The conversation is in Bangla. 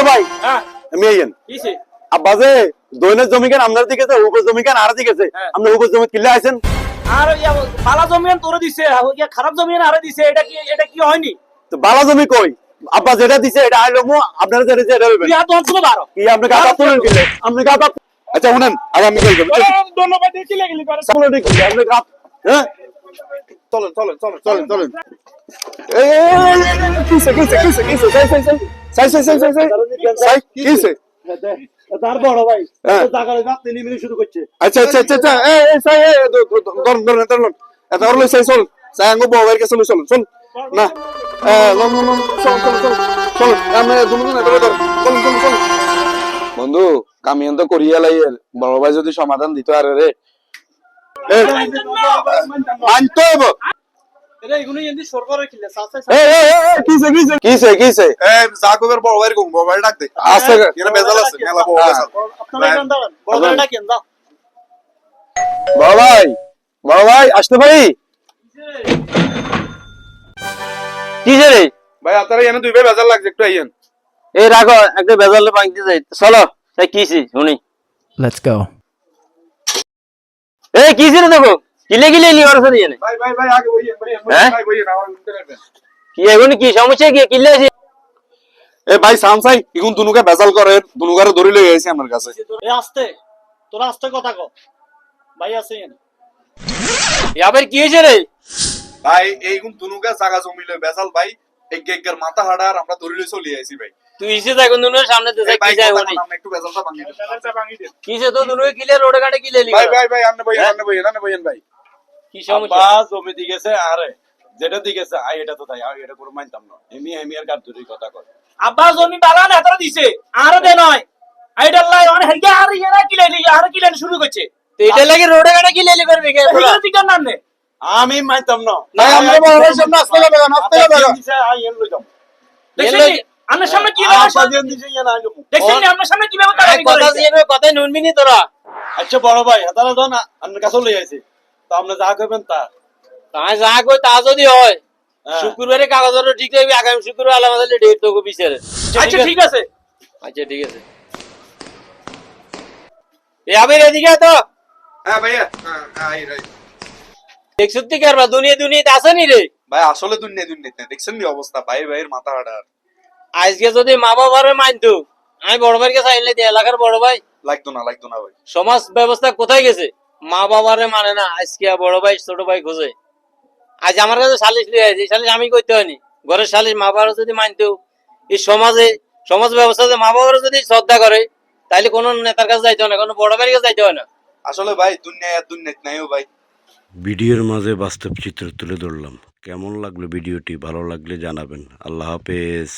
ভাই হ্যাঁ আমি আইয়েন কিছে আব্বা যে দৈনের জমি কেন আপনার দিকে আছে উপর জমি কেন আর দিকে আছে আপনি উপর জমি কিল্লে আছেন আর বালা জমিয়ান তোরে দিছে খারাপ জমিয়ান আরে দিছে এটা কি হয়নি তো বালা জমি কই আব্বা যেটা দিছে এটা আইলো মু আপনারা যেটা যেটা হইবেন তুই হাত অঞ্চল বারো কি আপনি কাকা তুলেন কিলে আপনি কাকা আচ্ছা শুনেন আগে আমি কই দেব ধন্যবাদ কি লাগলি করে সামনে দেখি আপনি কাপ হ্যাঁ চলেন চলেন চলেন চলেন চলেন কিসে কিসে কিসে কিসে সাই কিসে তার বড় ভাই হ্যাঁ। টাকার আপনি নিমিনি শুরু করছে আচ্ছা আচ্ছা আচ্ছা আচ্ছা এই সাই ধরুন ধরুন ধরুন এটা হলো সাই চল সাই আঙ্গো বউয়ের কাছে চল চল না লন লন লন চল চল চল চল আমরা দুজন ধরে ধর চল চল চল বন্ধু কামিয়ান তো করিয়া লাইয়ের বড় ভাই যদি সমাধান দিতে আরে রে মানতে হবে এটা এগুলো এন্দি সরকারের কিলে সাথে কিসে কিসে কিসে কিসে জাকবের বড় ভাইয়ের ঘুম বড় ভাই ডাক দে আছে এখানে বেজাল আছে মেলা বড় বেজাল আপনারা কেন দাঁড়ান বড় ভাইটা কেন দাও বড় ভাই আসতে পারি কিসে রে ভাই আপনারা এখানে দুই ভাই বেজাল লাগছে একটু আইয়েন এই রাখো একটা বেজালে ভাঙতে যাই চলো তাই কিসি শুনি Let's go. এই কিসি রে দেখো কিলে কিলে নি ওর সাথে জানে ভাই ভাই ভাই আগে বইয়েন হ্যাঁ? ভাই বইয়েন আমার উঠতে পারবেন কি এখন কি সমস্যা কি কিলে আছে এ ভাই সামসাই এখন দুনুকে বেজাল করে দুনুগারে ধরে লই আইছি আমার কাছে এ আস্তে তোরা আস্তে কথা কও ভাই আছে এনে আবার কি হয়েছে রে ভাই এই এখন দুনুকে জায়গা জমি লই বেজাল ভাই এক একর মাথা হাড়ার আমরা ধরে লই চলে আইছি ভাই তুই ইসে যাই কোন দিনের সামনে তো যাই ভাই কি যাই কথা হনি বললাম না, একটু বেজালটা ভাঙি দেন কিসে তো দুনো কিলে রোড কাটে কিলে লি ভাই ভাই ভাই আপনি বইয়েন আপনি বইয়েন ভাই কি সমস্যা বা জমি দিকেছে আরে যেটা দিকেছে আই এটা তো তাই আই এটা পুরো মানতাম না এমি আর কাটুরি কথা কয় আব্বা জমি বালা না হাতরা দিছে আর দে নয় আইডাল লাই অন হেগে আর ইয়া কিলাইলি আর কিলাইলি শুরু করছে তো এটা লাগে রোড কাটে কিলে লি করবে কে এগুলো দিকার নাম নে আমি মানতাম না ভাই আমরা বড় ভাই সামনে আসতে হবে না আসতে হবে না দিছে আই এন লই যাও দেখছেন আমার সামনে কি আমার ব্যবস্থা সাথে দিছে ইয়া না জমু দেখছেন আমার সামনে কি ব্যবস্থা কথা দিয়ে কথা নুনবি নি তোরা আচ্ছা বড় ভাই হাতারা দাও না আপনার কাছে লই আইছি তো আপনি যা করবেন তা তাই যা কই তা যদি হয় হ্যাঁ। শুক্রবারে কাগজপত্র ঠিক হইবে আগামী শুক্রবার আলাদা হলে ডেট তো বিচারে আচ্ছা ঠিক আছে আচ্ছা ঠিক আছে এ আবে এদিকে তো হ্যাঁ ভাইয়া হ্যাঁ আই রাইট দেখছ তুই কারবা দুনিয়া দুনিয়াতে আসেনি রে ভাই আসলে দুনিয়া দেখছেন নি অবস্থা ভাই ভাইয়ের মাথা হাড়ার আজকে যদি মা বাবার মানতো আমি বড় ভাইকে চাইলে দিয়ে এলাকার বড় ভাই লাগতো না ভাই সমাজ ব্যবস্থা কোথায় গেছে মা বাবারে মানে না আজকে বড় ভাই ছোট ভাই খোঁজে আজ আমার কাছে সালিশ লিয়ে আছে সালিশ আমি করতে হয়নি ঘরের সালিশ মা বাবার যদি মানতো এই সমাজ ব্যবস্থাতে মা বাবার যদি শ্রদ্ধা করে তাইলে কোনো নেতার কাছে যাইতে হয় না কোনো বড় ভাইয়ের কাছে যাইতে হয় না আসলে ভাই দুনিয়া নাইও ভাই ভিডিওর মাঝে বাস্তব চিত্র তুলে ধরলাম। কেমন লাগলো ভিডিওটি? ভালো লাগলে জানাবেন। আল্লাহ হাফেজ।